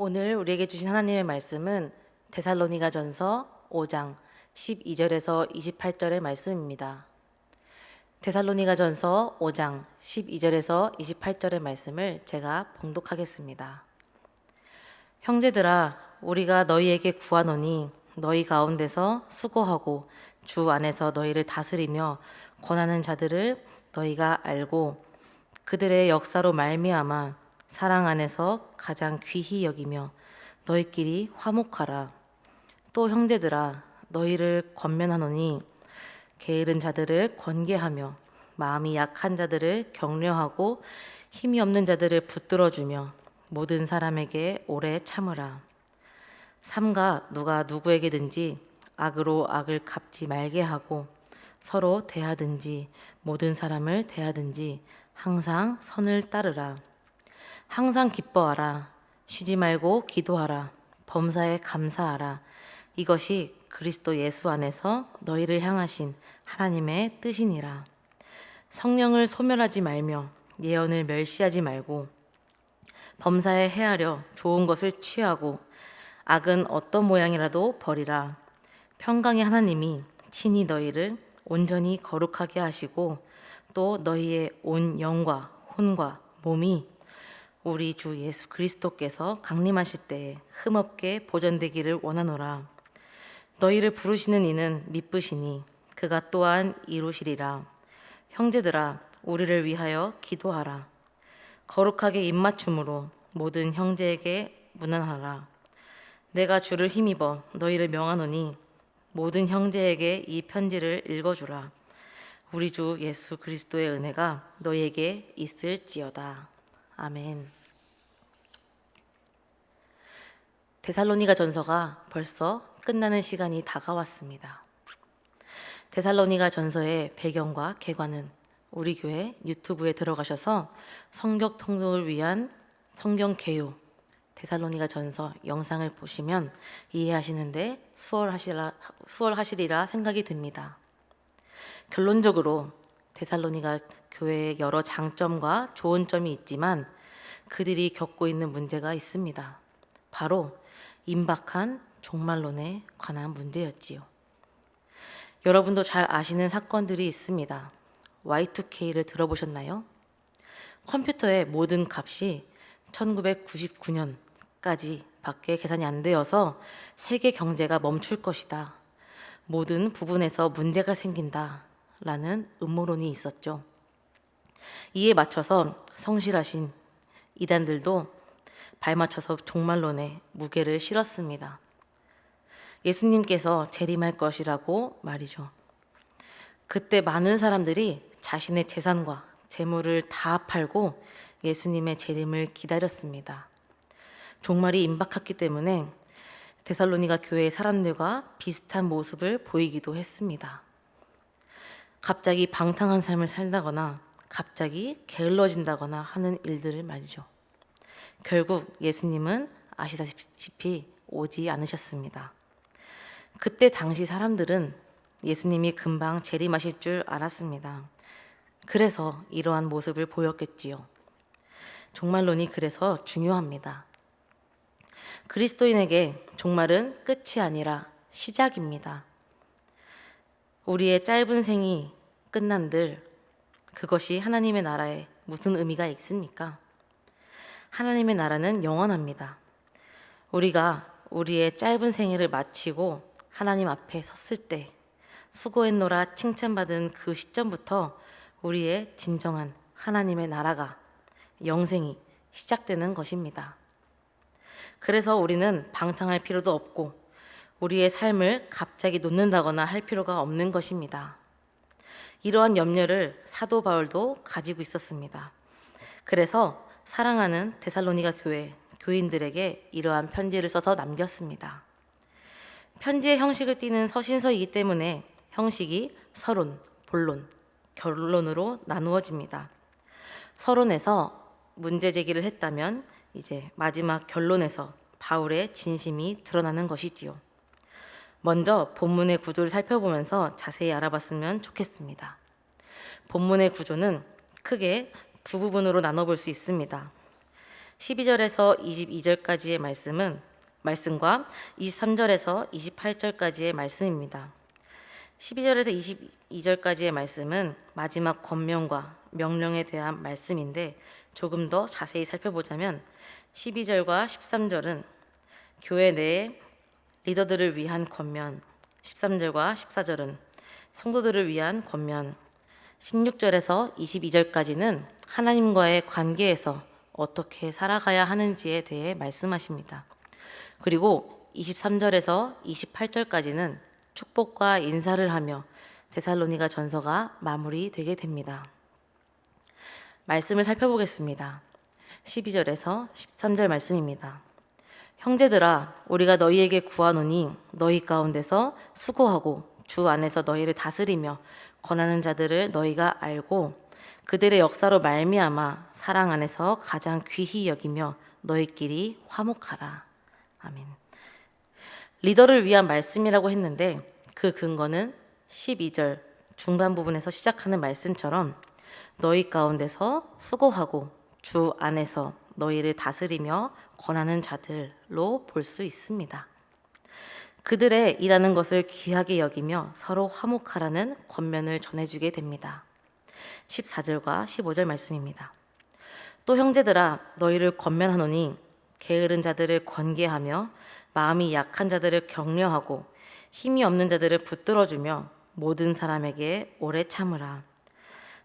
오늘 우리에게 주신 하나님의 말씀은 데살로니가전서 5장 12절에서 28절의 말씀입니다. 데살로니가전서 5장 12절에서 28절의 말씀을 제가 봉독하겠습니다. 형제들아, 우리가 너희에게 구하노니 너희 가운데서 수고하고 주 안에서 너희를 다스리며 권하는 자들을 너희가 알고 그들의 역사로 말미암아 사랑 안에서 가장 귀히 여기며 너희끼리 화목하라. 또 형제들아, 너희를 권면하노니 게으른 자들을 권계하며 마음이 약한 자들을 격려하고 힘이 없는 자들을 붙들어주며 모든 사람에게 오래 참으라. 삼가 누가 누구에게든지 악으로 악을 갚지 말게 하고 서로 대하든지 모든 사람을 대하든지 항상 선을 따르라. 항상 기뻐하라. 쉬지 말고 기도하라. 범사에 감사하라. 이것이 그리스도 예수 안에서 너희를 향하신 하나님의 뜻이니라. 성령을 소멸하지 말며 예언을 멸시하지 말고 범사에 헤아려 좋은 것을 취하고 악은 어떤 모양이라도 버리라. 평강의 하나님이 친히 너희를 온전히 거룩하게 하시고 또 너희의 온 영과 혼과 몸이 우리 주 예수 그리스도께서 강림하실 때에 흠없게 보존되기를 원하노라. 너희를 부르시는 이는 미쁘시니 그가 또한 이루시리라. 형제들아, 우리를 위하여 기도하라. 거룩하게 입맞춤으로 모든 형제에게 문안하라. 내가 주를 힘입어 너희를 명하노니 모든 형제에게 이 편지를 읽어주라. 우리 주 예수 그리스도의 은혜가 너희에게 있을지어다. 아멘. 데살로니가 전서가 벌써 끝나는 시간이 다가왔습니다. 데살로니가 전서의 배경과 개관은 우리 교회 유튜브에 들어가셔서 성경 통독을 위한 성경 개요 데살로니가 전서 영상을 보시면 이해하시는데 수월하시리라 생각이 듭니다. 결론적으로 데살로니가 교회의 여러 장점과 좋은 점이 있지만 그들이 겪고 있는 문제가 있습니다. 바로 임박한 종말론에 관한 문제였지요. 여러분도 잘 아시는 사건들이 있습니다. Y2K를 들어보셨나요? 컴퓨터의 모든 값이 1999년까지 밖에 계산이 안 되어서 세계 경제가 멈출 것이다. 모든 부분에서 문제가 생긴다. 라는 음모론이 있었죠. 이에 맞춰서 성실하신 이단들도 발맞춰서 종말론에 무게를 실었습니다. 예수님께서 재림할 것이라고 말이죠. 그때 많은 사람들이 자신의 재산과 재물을 다 팔고 예수님의 재림을 기다렸습니다. 종말이 임박했기 때문에 데살로니가 교회의 사람들과 비슷한 모습을 보이기도 했습니다. 갑자기 방탕한 삶을 살다거나 갑자기 게을러진다거나 하는 일들을 말이죠. 결국 예수님은 아시다시피 오지 않으셨습니다. 그때 당시 사람들은 예수님이 금방 재림하실 줄 알았습니다. 그래서 이러한 모습을 보였겠지요. 종말론이 그래서 중요합니다. 그리스도인에게 종말은 끝이 아니라 시작입니다. 우리의 짧은 생이 끝난들 그것이 하나님의 나라에 무슨 의미가 있습니까? 하나님의 나라는 영원합니다. 우리가 우리의 짧은 생애를 마치고 하나님 앞에 섰을 때 수고했노라 칭찬받은 그 시점부터 우리의 진정한 하나님의 나라가 영생이 시작되는 것입니다. 그래서 우리는 방탕할 필요도 없고 우리의 삶을 갑자기 놓는다거나 할 필요가 없는 것입니다. 이러한 염려를 사도 바울도 가지고 있었습니다. 그래서 사랑하는 데살로니가 교회 교인들에게 이러한 편지를 써서 남겼습니다. 편지의 형식을 띠는 서신서이기 때문에 형식이 서론, 본론, 결론으로 나누어집니다. 서론에서 문제 제기를 했다면 이제 마지막 결론에서 바울의 진심이 드러나는 것이지요. 먼저 본문의 구조를 살펴보면서 자세히 알아봤으면 좋겠습니다. 본문의 구조는 크게 두 부분으로 나눠볼 수 있습니다. 12절에서 22절까지의 말씀과 23절에서 28절까지의 말씀입니다. 12절에서 22절까지의 말씀은 마지막 권면과 명령에 대한 말씀인데, 조금 더 자세히 살펴보자면 12절과 13절은 교회 내에 리더들을 위한 권면, 13절과 14절은 성도들을 위한 권면, 16절에서 22절까지는 하나님과의 관계에서 어떻게 살아가야 하는지에 대해 말씀하십니다. 그리고 23절에서 28절까지는 축복과 인사를 하며 데살로니가 전서가 마무리되게 됩니다. 말씀을 살펴보겠습니다. 12절에서 13절 말씀입니다. 형제들아, 우리가 너희에게 구하노니 너희 가운데서 수고하고 주 안에서 너희를 다스리며 권하는 자들을 너희가 알고 그들의 역사로 말미암아 사랑 안에서 가장 귀히 여기며 너희끼리 화목하라. 아멘. 리더를 위한 말씀이라고 했는데 그 근거는 12절 중반 부분에서 시작하는 말씀처럼 너희 가운데서 수고하고 주 안에서 너희를 다스리며 권하는 자들로 볼 수 있습니다. 그들의 일하는 것을 귀하게 여기며 서로 화목하라는 권면을 전해주게 됩니다. 14절과 15절 말씀입니다. 또 형제들아, 너희를 권면하노니 게으른 자들을 권계하며 마음이 약한 자들을 격려하고 힘이 없는 자들을 붙들어주며 모든 사람에게 오래 참으라.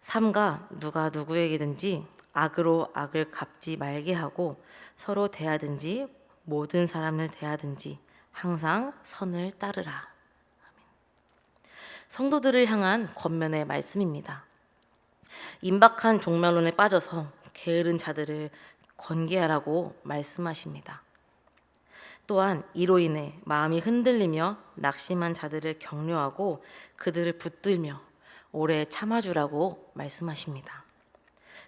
삼가 누가 누구에게든지 악으로 악을 갚지 말게 하고 서로 대하든지 모든 사람을 대하든지 항상 선을 따르라. 아멘. 성도들을 향한 권면의 말씀입니다. 임박한 종말론에 빠져서 게으른 자들을 권계하라고 말씀하십니다. 또한 이로 인해 마음이 흔들리며 낙심한 자들을 격려하고 그들을 붙들며 오래 참아주라고 말씀하십니다.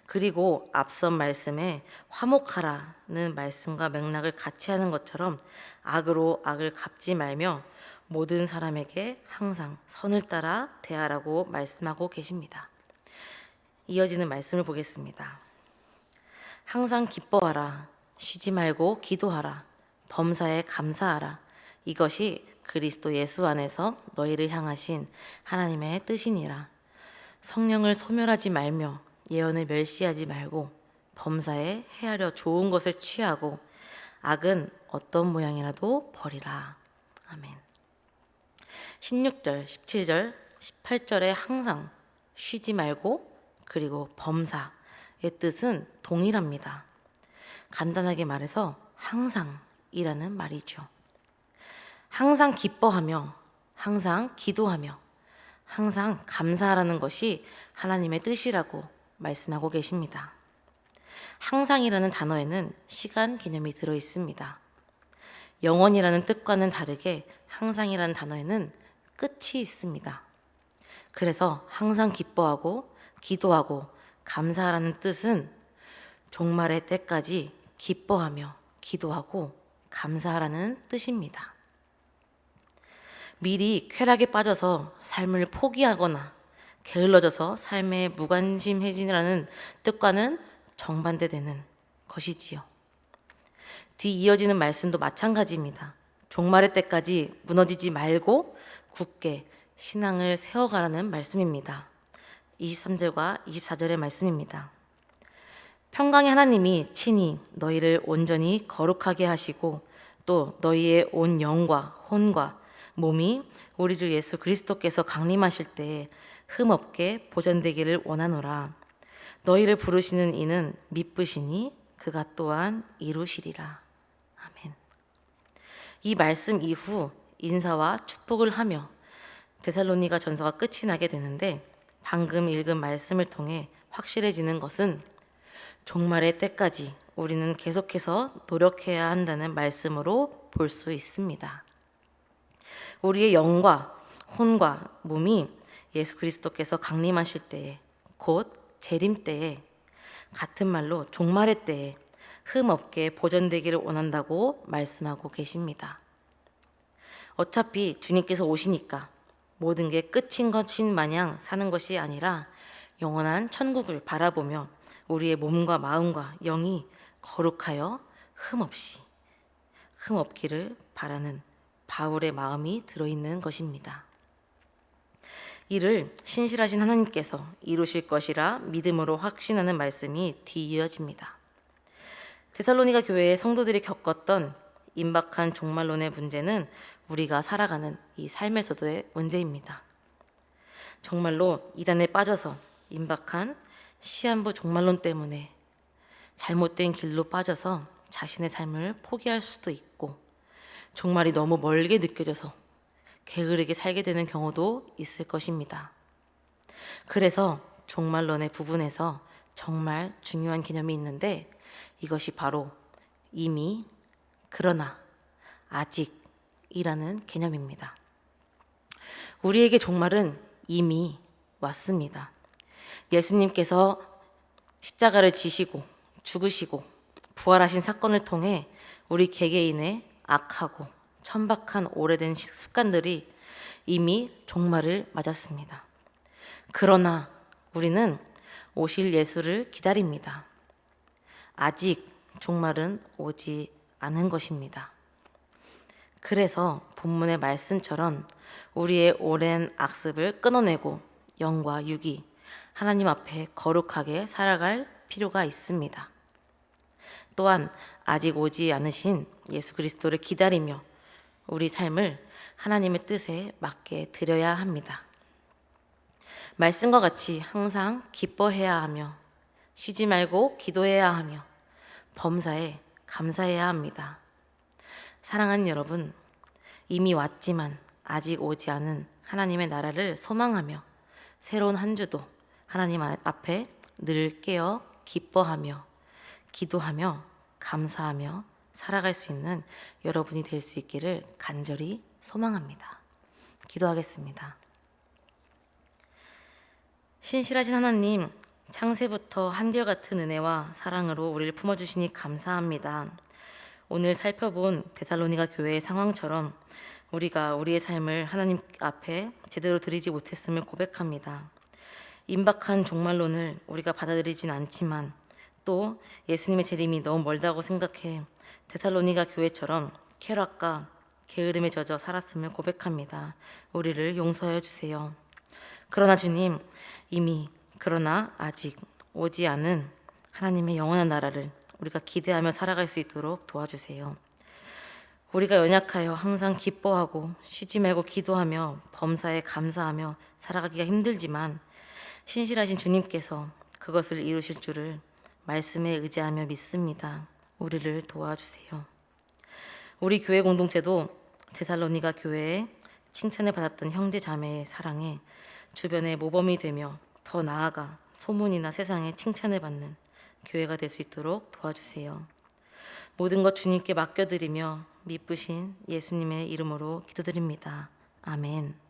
그리고 앞선 말씀에 화목하라는 말씀과 맥락을 같이 하는 것처럼 악으로 악을 갚지 말며 모든 사람에게 항상 선을 따라 대하라고 말씀하고 계십니다. 이어지는 말씀을 보겠습니다. 항상 기뻐하라. 쉬지 말고 기도하라. 범사에 감사하라. 이것이 그리스도 예수 안에서 너희를 향하신 하나님의 뜻이니라. 성령을 소멸하지 말며 예언을 멸시하지 말고 범사에 헤아려 좋은 것을 취하고 악은 어떤 모양이라도 버리라. 아멘. 16절, 17절, 18절에 항상 쉬지 말고 그리고 범사의 뜻은 동일합니다. 간단하게 말해서 항상이라는 말이죠. 항상 기뻐하며 항상 기도하며 항상 감사하라는 것이 하나님의 뜻이라고 말씀하고 계십니다. 항상이라는 단어에는 시간 개념이 들어 있습니다. 영원이라는 뜻과는 다르게 항상이라는 단어에는 끝이 있습니다. 그래서 항상 기뻐하고 기도하고 감사하라는 뜻은 종말의 때까지 기뻐하며 기도하고 감사하라는 뜻입니다. 미리 쾌락에 빠져서 삶을 포기하거나 게을러져서 삶에 무관심해지라는 뜻과는 정반대되는 것이지요. 뒤 이어지는 말씀도 마찬가지입니다. 종말의 때까지 무너지지 말고 굳게 신앙을 세워가라는 말씀입니다. 23절과 24절의 말씀입니다. 평강의 하나님이 친히 너희를 온전히 거룩하게 하시고 또 너희의 온 영과 혼과 몸이 우리 주 예수 그리스도께서 강림하실 때에 흠없게 보존되기를 원하노라. 너희를 부르시는 이는 미쁘시니 그가 또한 이루시리라. 아멘. 이 말씀 이후 인사와 축복을 하며 데살로니가 전서가 끝이 나게 되는데, 방금 읽은 말씀을 통해 확실해지는 것은 종말의 때까지 우리는 계속해서 노력해야 한다는 말씀으로 볼 수 있습니다. 우리의 영과 혼과 몸이 예수 그리스도께서 강림하실 때에, 곧 재림 때에, 같은 말로 종말의 때에 흠없게 보존되기를 원한다고 말씀하고 계십니다. 어차피 주님께서 오시니까 모든 게 끝인 것인 마냥 사는 것이 아니라 영원한 천국을 바라보며 우리의 몸과 마음과 영이 거룩하여 흠없기를 바라는 바울의 마음이 들어있는 것입니다. 이를 신실하신 하나님께서 이루실 것이라 믿음으로 확신하는 말씀이 뒤이어집니다. 데살로니가 교회의 성도들이 겪었던 임박한 종말론의 문제는 우리가 살아가는 이 삶에서도의 문제입니다. 정말로 이단에 빠져서 임박한 시한부 종말론 때문에 잘못된 길로 빠져서 자신의 삶을 포기할 수도 있고, 종말이 너무 멀게 느껴져서 게으르게 살게 되는 경우도 있을 것입니다. 그래서 종말론의 부분에서 정말 중요한 개념이 있는데, 이것이 바로 이미, 그러나, 아직이라는 개념입니다. 우리에게 종말은 이미 왔습니다. 예수님께서 십자가를 지시고 죽으시고 부활하신 사건을 통해 우리 개개인의 악하고 천박한 오래된 습관들이 이미 종말을 맞았습니다. 그러나 우리는 오실 예수를 기다립니다. 아직 종말은 오지 않은 것입니다. 그래서 본문의 말씀처럼 우리의 오랜 악습을 끊어내고 영과 육이 하나님 앞에 거룩하게 살아갈 필요가 있습니다. 또한 아직 오지 않으신 예수 그리스도를 기다리며 우리 삶을 하나님의 뜻에 맞게 드려야 합니다. 말씀과 같이 항상 기뻐해야 하며 쉬지 말고 기도해야 하며 범사에 감사해야 합니다. 사랑하는 여러분, 이미 왔지만 아직 오지 않은 하나님의 나라를 소망하며 새로운 한 주도 하나님 앞에 늘 깨어 기뻐하며 기도하며 감사하며 살아갈 수 있는 여러분이 될 수 있기를 간절히 소망합니다. 기도하겠습니다. 신실하신 하나님, 창세부터 한결같은 은혜와 사랑으로 우리를 품어주시니 감사합니다. 오늘 살펴본 데살로니가 교회의 상황처럼 우리가 우리의 삶을 하나님 앞에 제대로 드리지 못했음을 고백합니다. 임박한 종말론을 우리가 받아들이진 않지만 또 예수님의 재림이 너무 멀다고 생각해 데살로니가 교회처럼 쾌락과 게으름에 젖어 살았음을 고백합니다. 우리를 용서해 주세요. 그러나 주님, 이미 그러나 아직 오지 않은 하나님의 영원한 나라를 우리가 기대하며 살아갈 수 있도록 도와주세요. 우리가 연약하여 항상 기뻐하고 쉬지 말고 기도하며 범사에 감사하며 살아가기가 힘들지만 신실하신 주님께서 그것을 이루실 줄을 말씀에 의지하며 믿습니다. 우리를 도와주세요. 우리 교회 공동체도 데살로니가 교회에 칭찬을 받았던 형제 자매의 사랑에 주변의 모범이 되며 더 나아가 소문이나 세상에 칭찬을 받는 교회가 될 수 있도록 도와주세요. 모든 것 주님께 맡겨드리며 미쁘신 예수님의 이름으로 기도드립니다. 아멘.